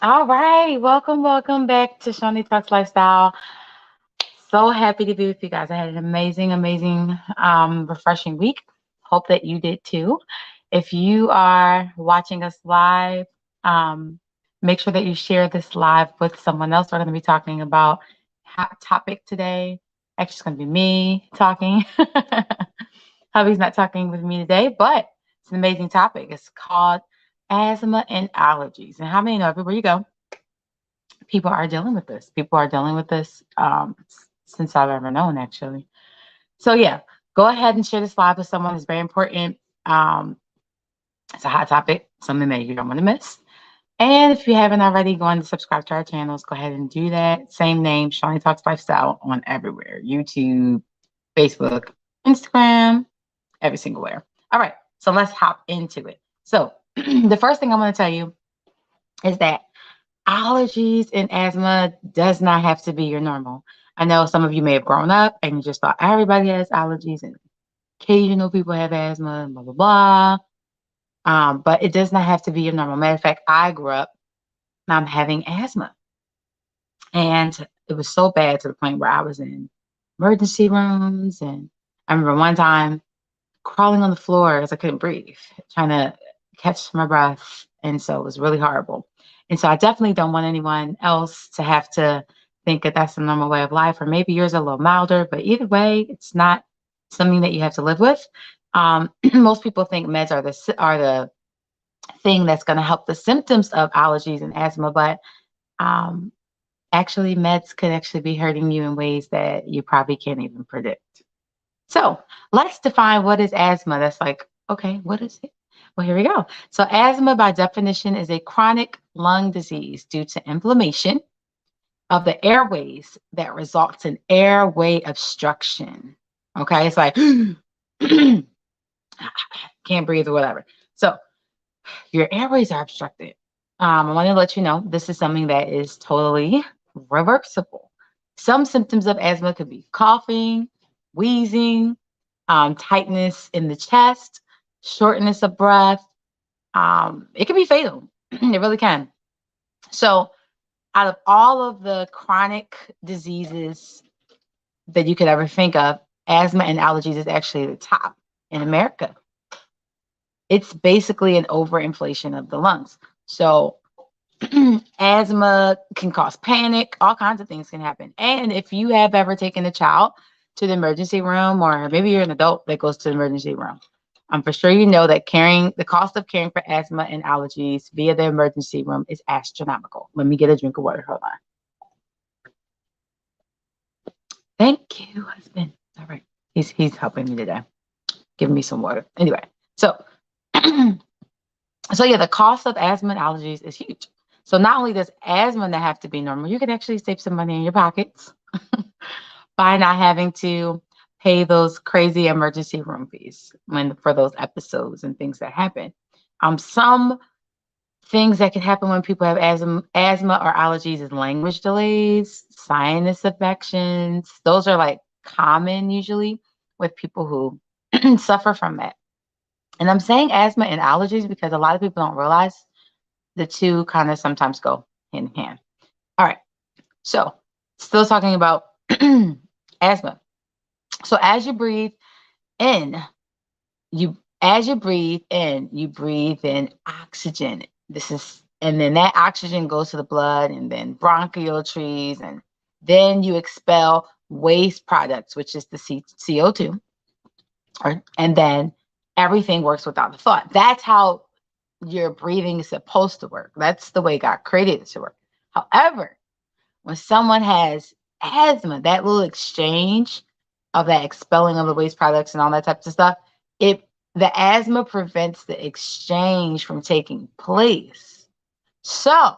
All right, welcome back to Shoney Talks Lifestyle. So happy to be with you guys. I had an amazing, refreshing week. Hope that you did too. If you are watching us live, um, make sure that you share this live with someone else. We're going to be talking about hot topic today. Actually, it's going to be me talking. Hubby's not talking with me today, but it's an amazing topic. It's called asthma and allergies. And how many know everywhere you go? People are dealing with this. People are dealing with this since I've ever known, actually. So, yeah, go ahead and share this live with someone. It's very important. Um, it's a hot topic, something that you don't want to miss. And if you haven't already, go on to subscribe to our channels. Go ahead and do that. Same name, Shoney Talks Lifestyle, on everywhere: YouTube, Facebook, Instagram, every single where. All right, so let's hop into it. So, the first thing I want to tell you is that allergies and asthma does not have to be your normal. I know some of you may have grown up and you just thought everybody has allergies and occasional people have asthma and blah, blah, blah. But it does not have to be your normal. Matter of fact, I grew up having asthma. And it was so bad to the point where I was in emergency rooms. And I remember one time crawling on the floor because I couldn't breathe, trying to catch my breath. And so it was really horrible. And so I definitely don't want anyone else to have to think that that's the normal way of life, or maybe yours are a little milder, but either way, it's not something that you have to live with. Most people think meds are the thing that's going to help the symptoms of allergies and asthma, but um, actually, meds could actually be hurting you in ways that you probably can't even predict. So let's define what is asthma. That's like, okay, what is it? Well, here we go. So, asthma, by definition, is a chronic lung disease due to inflammation of the airways that results in airway obstruction. Okay, it's like, can't breathe or whatever. So, your airways are obstructed. I want to let you know this is something that is totally reversible. Some symptoms of asthma could be coughing, wheezing, tightness in the chest, shortness of breath. It can be fatal. It really can. So, out of all of the chronic diseases that you could ever think of, asthma and allergies is actually the top in America. It's basically an overinflation of the lungs. So, asthma can cause panic, all kinds of things can happen. And if you have ever taken a child to the emergency room, or maybe you're an adult that goes to the emergency room, I'm for sure you know that carrying the cost of caring for asthma and allergies via the emergency room is astronomical. Let me get a drink of water. Hold on. Thank you, husband. All right. He's helping me today. Giving me some water. Anyway, so so yeah, the cost of asthma and allergies is huge. So not only does asthma not have to be normal, you can actually save some money in your pockets by not having to pay those crazy emergency room fees for those episodes and things that happen. Some things that can happen when people have asthma or allergies is language delays, sinus infections. Those are like common usually with people who suffer from that. And I'm saying asthma and allergies because a lot of people don't realize the two kind of sometimes go hand in hand. All right. So, still talking about asthma. So, in, you breathe in oxygen. And then that oxygen goes to the blood and then bronchial trees, and then you expel waste products, which is the CO2, and then everything works without the thought. That's how your breathing is supposed to work. That's the way God created it to work. However, when someone has asthma, that little exchange of that expelling of the waste products and all that types of stuff, the asthma prevents the exchange from taking place. So,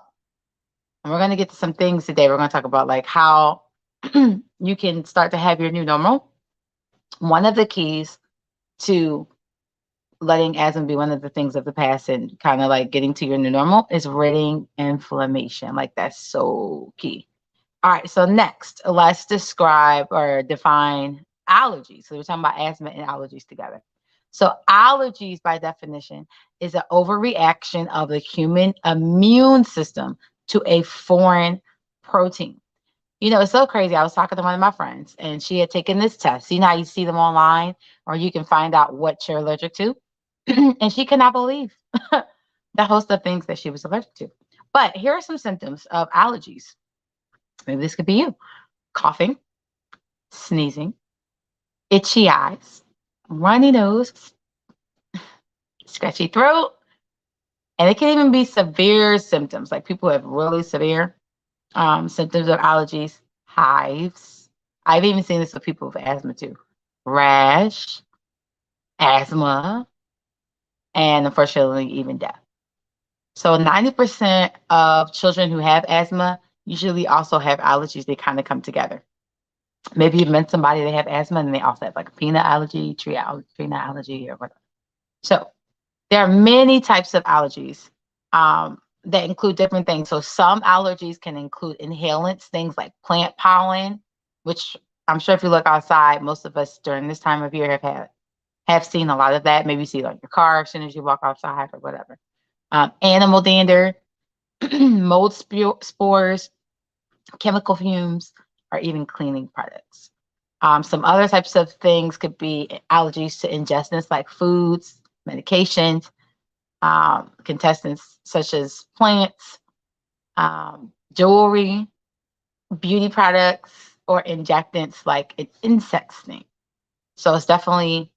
and we're going to get to some things today. We're going to talk about like how you can start to have your new normal. One of the keys to letting asthma be one of the things of the past and kind of like getting to your new normal is ridding inflammation. Like that's so key. All right, so next, let's describe or define allergies. So we're talking about asthma and allergies together. So allergies, by definition, is an overreaction of the human immune system to a foreign protein. It's so crazy. I was talking to one of my friends and she had taken this test. You know how you see them online or you can find out what you're allergic to? And she could not believe the host of things that she was allergic to. But here are some symptoms of allergies. Maybe this could be you: coughing, sneezing, itchy eyes, runny nose, scratchy throat, and it can even be severe symptoms, like people who have really severe symptoms of allergies, hives. I've even seen this with people with asthma too. Rash, asthma, and unfortunately, even death. So 90% of children who have asthma usually also have allergies. They kind of come together. Maybe you've met somebody they have asthma and they also have like a peanut allergy, tree allergy, or whatever. So there are many types of allergies that include different things. So some allergies can include inhalants, things like plant pollen, which I'm sure if you look outside, most of us during this time of year have seen a lot of that. Maybe you see it on your car as soon as you walk outside or whatever. Animal dander, mold spores, chemical fumes, or even cleaning products. Some other types of things could be allergies to ingestants like foods, medications, contestants such as plants, jewelry, beauty products, or injectants like an insect sting. So it's definitely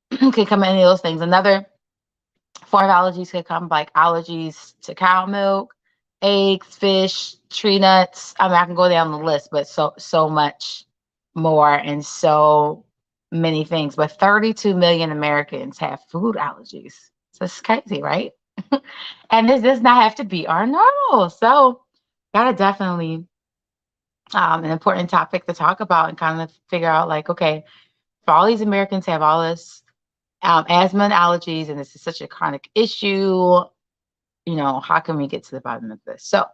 could come any of those things. Another form of allergies could come like allergies to cow milk, eggs, fish, tree nuts. I mean, I can go down the list, but so much more and so many things. But 32 million Americans have food allergies. So it's crazy, right? And this does not have to be our normal. So gotta definitely an important topic to talk about and kind of figure out like, okay, for all these Americans have all this asthma and allergies, and this is such a chronic issue, how can we get to the bottom of this? So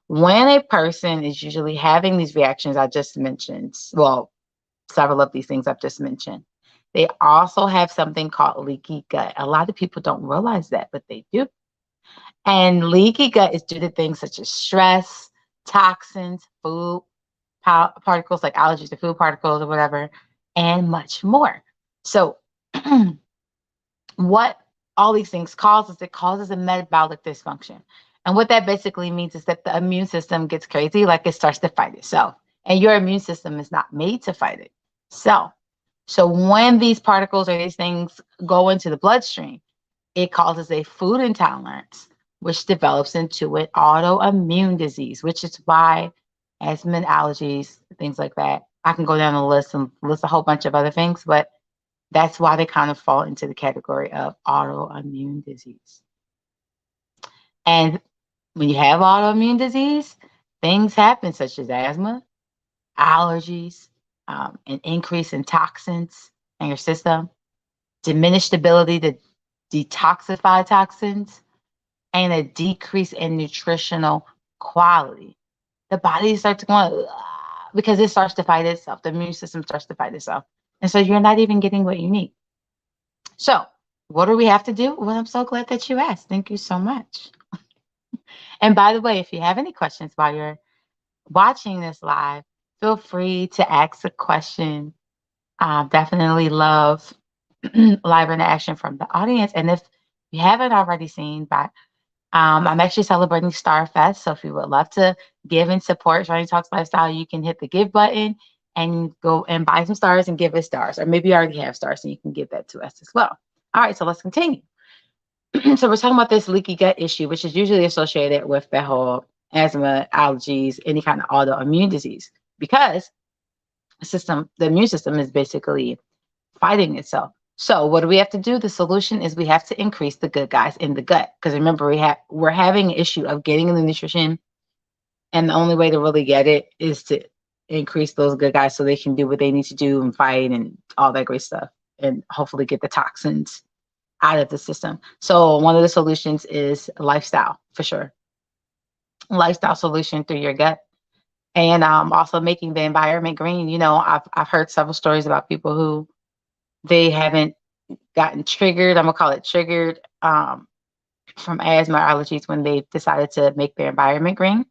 when a person is usually having these reactions I just mentioned, well, several of these things I've just mentioned, they also have something called leaky gut. A lot of people don't realize that, but they do. And leaky gut is due to things such as stress, toxins, food particles like allergies to food particles or whatever, and much more. So what all these things causes, it causes a metabolic dysfunction. And what that basically means is that the immune system gets crazy, like it starts to fight itself. And your immune system is not made to fight it. So when these particles or these things go into the bloodstream, it causes a food intolerance, which develops into an autoimmune disease, which is why asthma and allergies, things like that. I can go down the list and list a whole bunch of other things, but that's why they kind of fall into the category of autoimmune disease. And when you have autoimmune disease, things happen such as asthma, allergies, an increase in toxins in your system, diminished ability to detoxify toxins, and a decrease in nutritional quality. The body starts going because it starts to fight itself. The immune system starts to fight itself. And so you're not even getting what you need. So what do we have to do? Well, I'm so glad that you asked. Thank you so much. And by the way, if you have any questions while you're watching this live, feel free to ask a question. Definitely love live interaction from the audience. And if you haven't already seen, but I'm actually celebrating Starfest. So if you would love to give and support Shoney Talks Lifestyle, you can hit the give button and go and buy some stars and give us stars. Or maybe you already have stars and you can give that to us as well. All right, so let's continue. So we're talking about this leaky gut issue, which is usually associated with the whole asthma, allergies, any kind of autoimmune disease, because the immune system is basically fighting itself. So what do we have to do? The solution is we have to increase the good guys in the gut. Because remember, we're having an issue of getting the nutrition. And the only way to really get it is to increase those good guys so they can do what they need to do and fight and all that great stuff. And hopefully get the toxins out of the system. So one of the solutions is lifestyle, for sure. Lifestyle solution through your gut. And also making the environment green. I've heard several stories about people who they haven't gotten triggered. I'm gonna call it triggered from asthma allergies when they decided to make their environment green.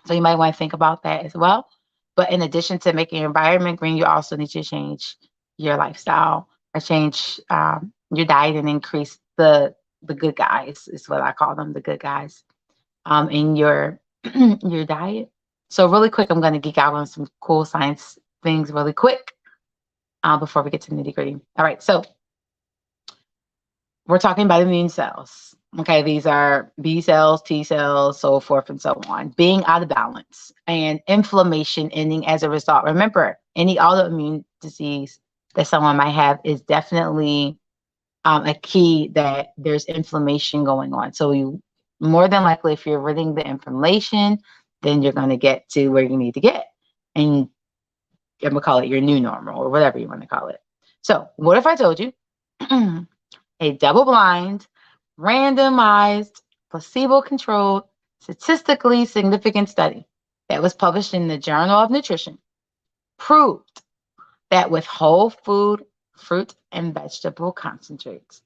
So you might want to think about that as well. But in addition to making your environment green, you also need to change your lifestyle or change your diet and increase the good guys is what I call them, the good guys in your your diet. So really quick, I'm going to geek out on some cool science things really quick before we get to the nitty gritty. All right, so we're talking about immune cells. Okay, these are B cells, T cells, so forth and so on, being out of balance and inflammation ending as a result. Remember, any autoimmune disease that someone might have is definitely a key that there's inflammation going on. So you more than likely, if you're ridding the inflammation, then you're going to get to where you need to get. And I'm going to call it your new normal or whatever you want to call it. So what if I told you a double-blind, randomized, placebo-controlled, statistically significant study that was published in the Journal of Nutrition proved that with whole food, fruit, and vegetable concentrates,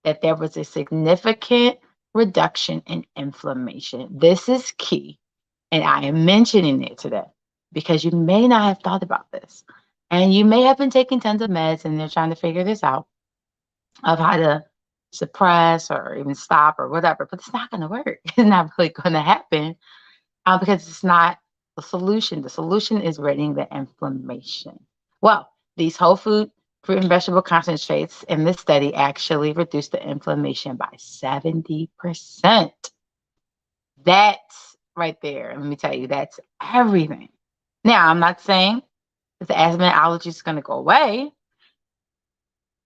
that there was a significant reduction in inflammation. This is key, and I am mentioning it today because you may not have thought about this, and you may have been taking tons of meds and they're trying to figure this out of how to suppress or even stop or whatever, but it's not going to work. It's not really going to happen because it's not the solution. The solution is ridding the inflammation. Well, these whole food, fruit, and vegetable concentrates in this study actually reduced the inflammation by 70%. That's right there. Let me tell you, that's everything. Now, I'm not saying that the asthma allergy is going to go away.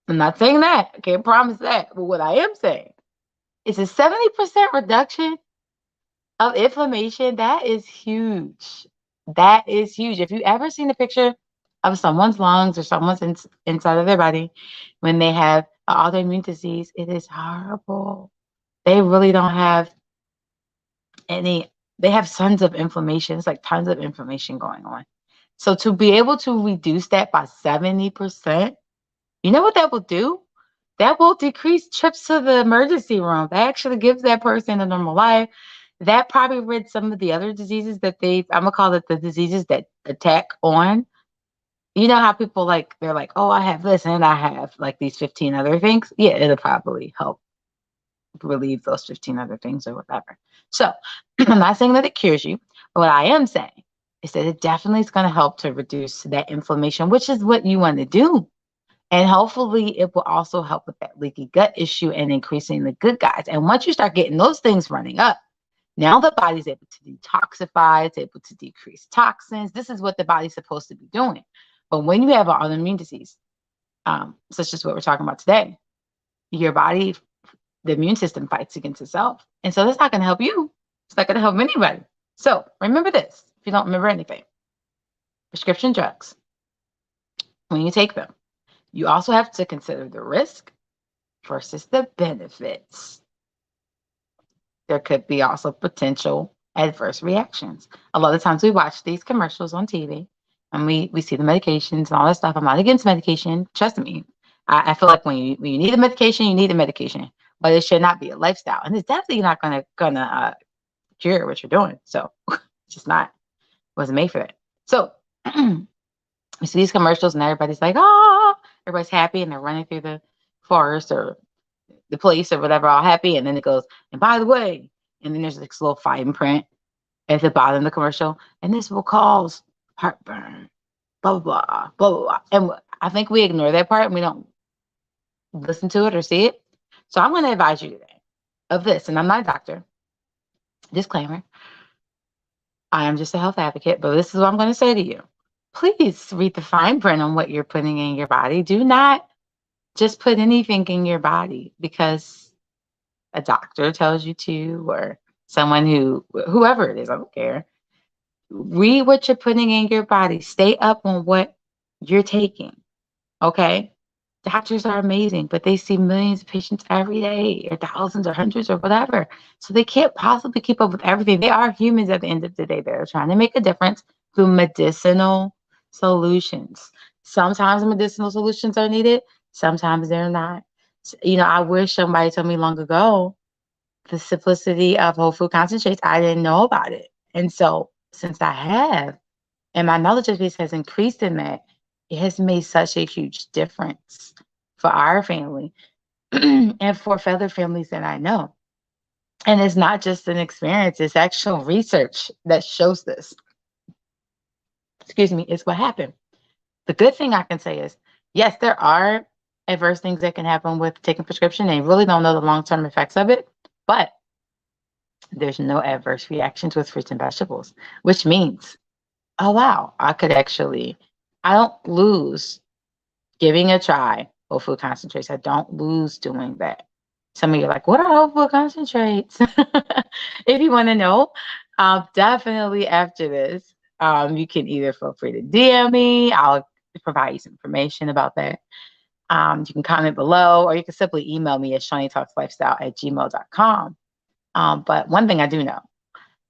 I'm not saying that. I can't promise that. But what I am saying is a 70% reduction of inflammation. That is huge. That is huge. If you ever seen a picture of someone's lungs or someone's inside of their body when they have an autoimmune disease, it is horrible. They really don't have any, they have tons of inflammation. It's like tons of inflammation going on. So to be able to reduce that by 70%, you know what that will do? That will decrease trips to the emergency room. That actually gives that person a normal life. That probably rids some of the other diseases that I'm gonna call it the diseases that attack on. You know how people like, they're like, oh, I have this and I have like these 15 other things. Yeah, it'll probably help relieve those 15 other things or whatever. So I'm not saying that it cures you, but what I am saying is that it definitely is going to help to reduce that inflammation, which is what you want to do. And hopefully it will also help with that leaky gut issue and increasing the good guys. And once you start getting those things running up, now the body's able to detoxify, it's able to decrease toxins. This is what the body's supposed to be doing. But when you have an autoimmune disease, such as what we're talking about today, your body, the immune system fights against itself. And so that's not going to help you. It's not going to help anybody. So remember this, if you don't remember anything, prescription drugs, when you take them, you also have to consider the risk versus the benefits. There could be also potential adverse reactions. A lot of times we watch these commercials on TV and we see the medications and all that stuff. I'm not against medication. Trust me. I feel like when you need a medication, you need a medication, but it should not be a lifestyle. And it's definitely not gonna cure what you're doing. So it's just not, wasn't made for that. So we see these commercials and everybody's like, oh, everybody's happy and they're running through the forest or the place or whatever, all happy. And then it goes, and by the way, and then there's this little fine print at the bottom of the commercial, and this will cause heartburn, blah, blah, blah, blah, blah, blah. And I think we ignore that part and we don't listen to it or see it. So I'm going to advise you today of this, and I'm not a doctor. Disclaimer, I am just a health advocate, but this is what I'm going to say to you. Please read the fine print on what you're putting in your body. Do not just put anything in your body because a doctor tells you to, or someone whoever it is, I don't care. Read what you're putting in your body. Stay up on what you're taking. Okay? Doctors are amazing, but they see millions of patients every day, or thousands or hundreds or whatever. So they can't possibly keep up with everything. They are humans at the end of the day. They're trying to make a difference through medicinal solutions. Sometimes medicinal solutions are needed, sometimes they're not. You know, I wish somebody told me long ago the simplicity of whole food concentrates. I didn't know about it. And so since I have, and my knowledge of this has increased in that, it has made such a huge difference for our family and for other families that I know. And it's not just an experience, it's actual research that shows this. Excuse me, is what happened. The good thing I can say is, yes, there are adverse things that can happen with taking prescription, and you really don't know the long term effects of it. But there's no adverse reactions with fruits and vegetables, which means, oh, wow, I don't lose giving a try whole food concentrates. I don't lose doing that. Some of you are like, what are whole food concentrates? If you want to know, definitely after this, you can either feel free to DM me. I'll provide you some information about that. You can comment below, or you can simply email me at shoneytalkslifestyle@gmail.com. But one thing I do know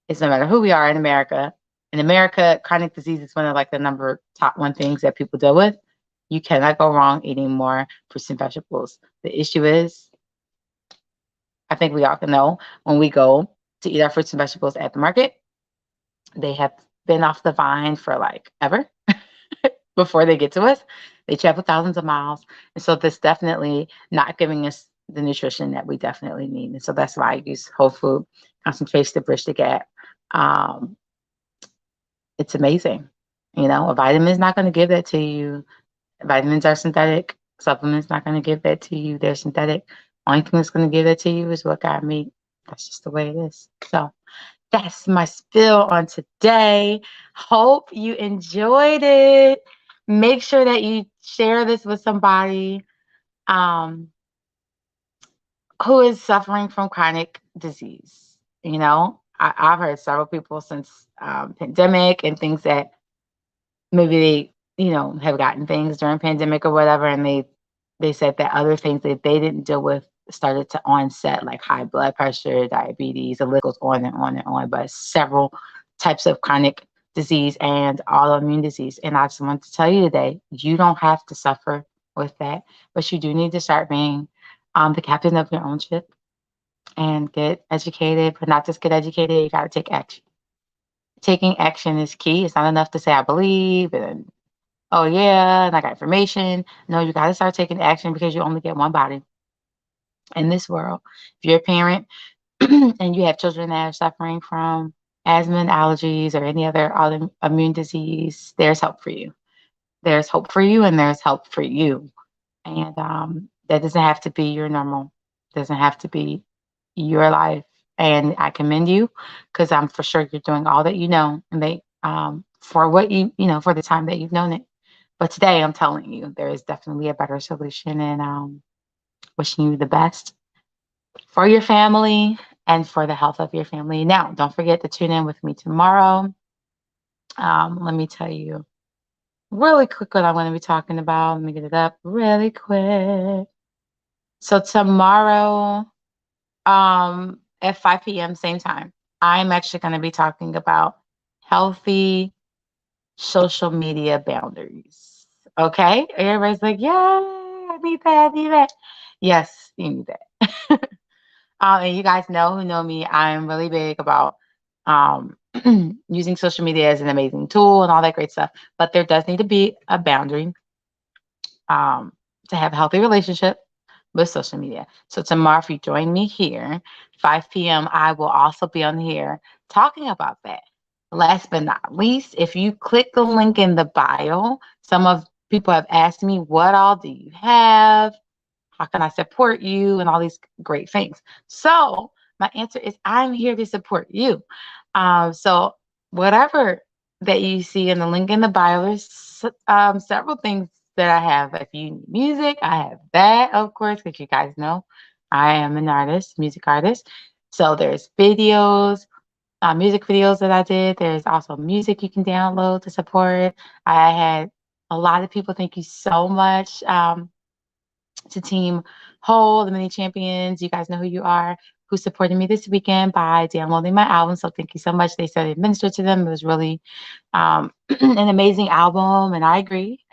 is no matter who we are in America, chronic disease is one of like the number top one things that people deal with. You cannot go wrong eating more fruits and vegetables. The issue is, I think we all can know when we go to eat our fruits and vegetables at the market, they have been off the vine for like ever before they get to us. They travel thousands of miles. And so this definitely not giving us the nutrition that we definitely need. And so that's why I use whole food concentrates to bridge the gap. Um, it's amazing. You know, a vitamin is not going to give that to you. Vitamins are synthetic. Supplements not going to give that to you. They're synthetic. Only thing that's going to give that to you is what God made. That's just the way it is. So that's my spill on today. Hope you enjoyed it. Make sure that you share this with somebody um, who is suffering from chronic disease. You know, I've heard several people since pandemic and things that maybe they, have gotten things during pandemic or whatever, and they said that other things that they didn't deal with started to onset, like high blood pressure, diabetes, the list goes on and on and on, but several types of chronic disease and autoimmune disease. And I just want to tell you today, you don't have to suffer with that, but you do need to start being the captain of your own ship and get educated, but not just get educated, you got to take action. Taking action is key. It's not enough to say I believe and oh yeah, and I got information. No, you got to start taking action because you only get one body in this world. If you're a parent and you have children that are suffering from asthma and allergies or any other autoimmune disease, there's hope for you. There's hope for you, and there's help for you. And that doesn't have to be your normal. Doesn't have to be your life. And I commend you because I'm for sure you're doing all that you know and they for what for the time that you've known it. But today I'm telling you there is definitely a better solution, and wishing you the best for your family and for the health of your family. Now, don't forget to tune in with me tomorrow. Let me tell you really quick what I'm going to be talking about. Let me get it up really quick. So tomorrow, at 5 p.m. same time, I'm actually going to be talking about healthy social media boundaries. Okay? Everybody's like, yeah, I need that, I need that. Yes, you need that. And you guys know who know me, I'm really big about um, using social media as an amazing tool and all that great stuff. But there does need to be a boundary um, to have a healthy relationship with social media. So tomorrow, if you join me here, 5 p.m., I will also be on here talking about that. Last but not least, if you click the link in the bio, some of people have asked me, what all do you have? How can I support you? And all these great things. So my answer is I'm here to support you. So whatever that you see in the link in the bio, there's several things that I have. If you need music, I have that, of course, because you guys know I am an artist, music artist. So there's videos, music videos that I did. There's also music you can download to support. I had a lot of people, thank you so much. To Team Whole, the mini champions. You guys know who you are, who supported me this weekend by downloading my album. So thank you so much. They said it ministered to them. It was really an amazing album, and I agree.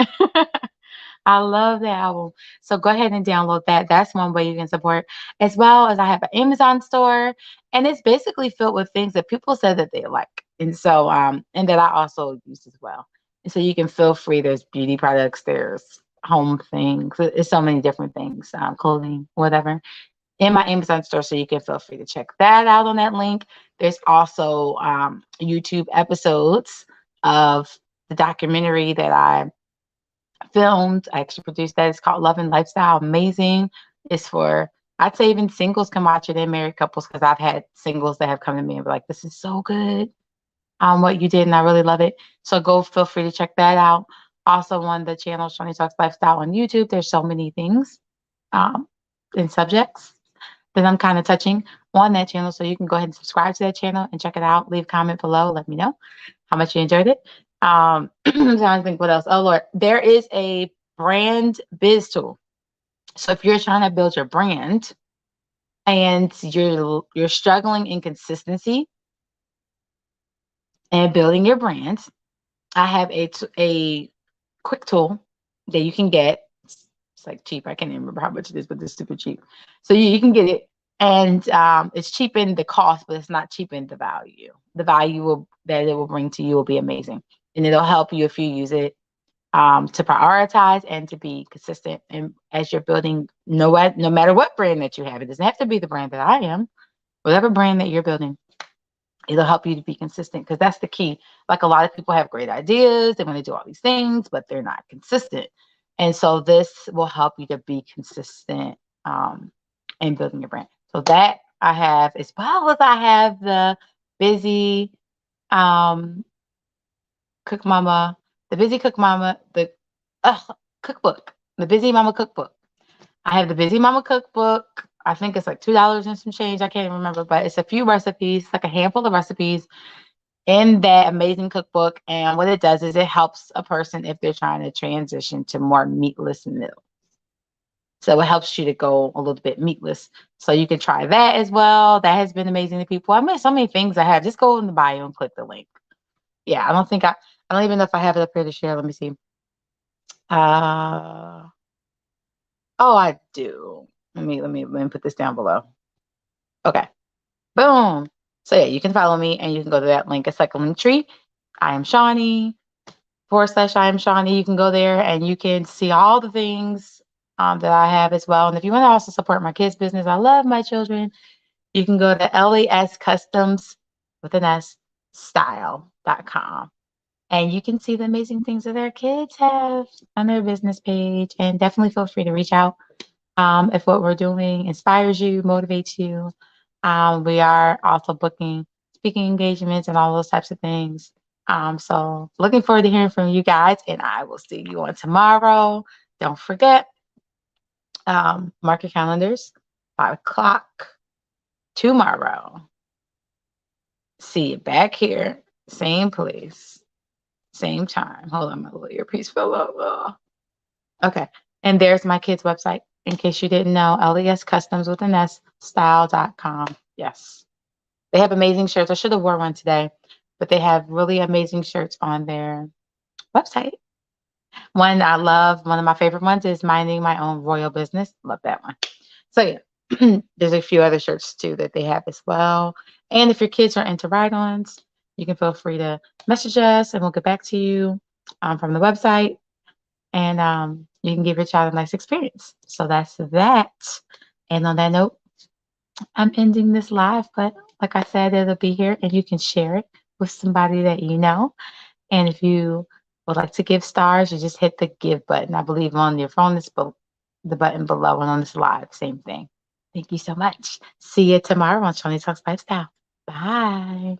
I love the album. So go ahead and download that. That's one way you can support. As well as I have an Amazon store, and it's basically filled with things that people said that they like. And so, and that I also use as well. And so you can feel free. There's beauty products, there's home things, it's so many different things, clothing, whatever, in my Amazon store. So you can feel free to check that out on that link. There's also YouTube episodes of the documentary that I filmed. I actually produced that. It's called Love and Lifestyle. Amazing. It's for, I'd say even singles can watch it and married couples, because I've had singles that have come to me and be like, this is so good. What you did, and I really love it. So go feel free to check that out. Also on the channel Shoney Talks Lifestyle on YouTube, there's so many things um, and subjects that I'm kind of touching on that channel. So you can go ahead and subscribe to that channel and check it out. Leave a comment below. Let me know how much you enjoyed it. I'm trying to think what else. Oh Lord, there is a brand biz tool. So if you're trying to build your brand and you're struggling in consistency and building your brand, I have a quick tool that you can get. It's like cheap. I can't even remember how much it is, but it's super cheap. So you can get it, and it's cheap in the cost, but it's not cheap in the value. The value that it will bring to you will be amazing, and it'll help you if you use it to prioritize and to be consistent. And as you're building, no matter what brand that you have, it doesn't have to be the brand that I am. Whatever brand that you're building, it'll help you to be consistent, because that's the key. Like, a lot of people have great ideas, they want to do all these things, but they're not consistent. And so this will help you to be consistent in building your brand. So that I have, as well as I have the busy um, cook mama, the busy cook mama, the cookbook, the busy mama cookbook. I have the busy mama cookbook. I think it's like $2 and some change. I can't even remember, but it's a few recipes, like a handful of recipes in that amazing cookbook. And what it does is it helps a person if they're trying to transition to more meatless meals. So it helps you to go a little bit meatless. So you can try that as well. That has been amazing to people. I made so many things I have. Just go in the bio and click the link. Yeah, I don't even know if I have it up here to share. Let me see. Oh, I do. Let me put this down below. Okay. Boom. So yeah, you can follow me and you can go to that link. It's like a link tree. I am Shoney / I am Shoney. You can go there and you can see all the things that I have as well. And if you want to also support my kids' business, I love my children. You can go to LAS Customs with an S style.com. And you can see the amazing things that their kids have on their business page. And definitely feel free to reach out if what we're doing inspires you, motivates you. We are also booking speaking engagements and all those types of things. So looking forward to hearing from you guys, and I will see you on tomorrow. Don't forget, mark your calendars, 5 o'clock tomorrow. See you back here, same place, same time. Hold on, my little earpiece fell off. Oh. Okay. And there's my kids' website. In case you didn't know, LES Customs with an S style.com. Yes. They have amazing shirts. I should have wore one today, but they have really amazing shirts on their website. One I love, one of my favorite ones is Minding My Own Royal Business. Love that one. So yeah, there's a few other shirts too that they have as well. And if your kids are into ride-ons, you can feel free to message us and we'll get back to you from the website. And you can give your child a nice experience. So that's that. And on that note, I'm ending this live, but like I said, it'll be here and you can share it with somebody that you know. And if you would like to give stars, you just hit the give button. I believe on your phone, it's the button below, and on this live, same thing. Thank you so much. See you tomorrow on Shoney Talks Lifestyle. Bye.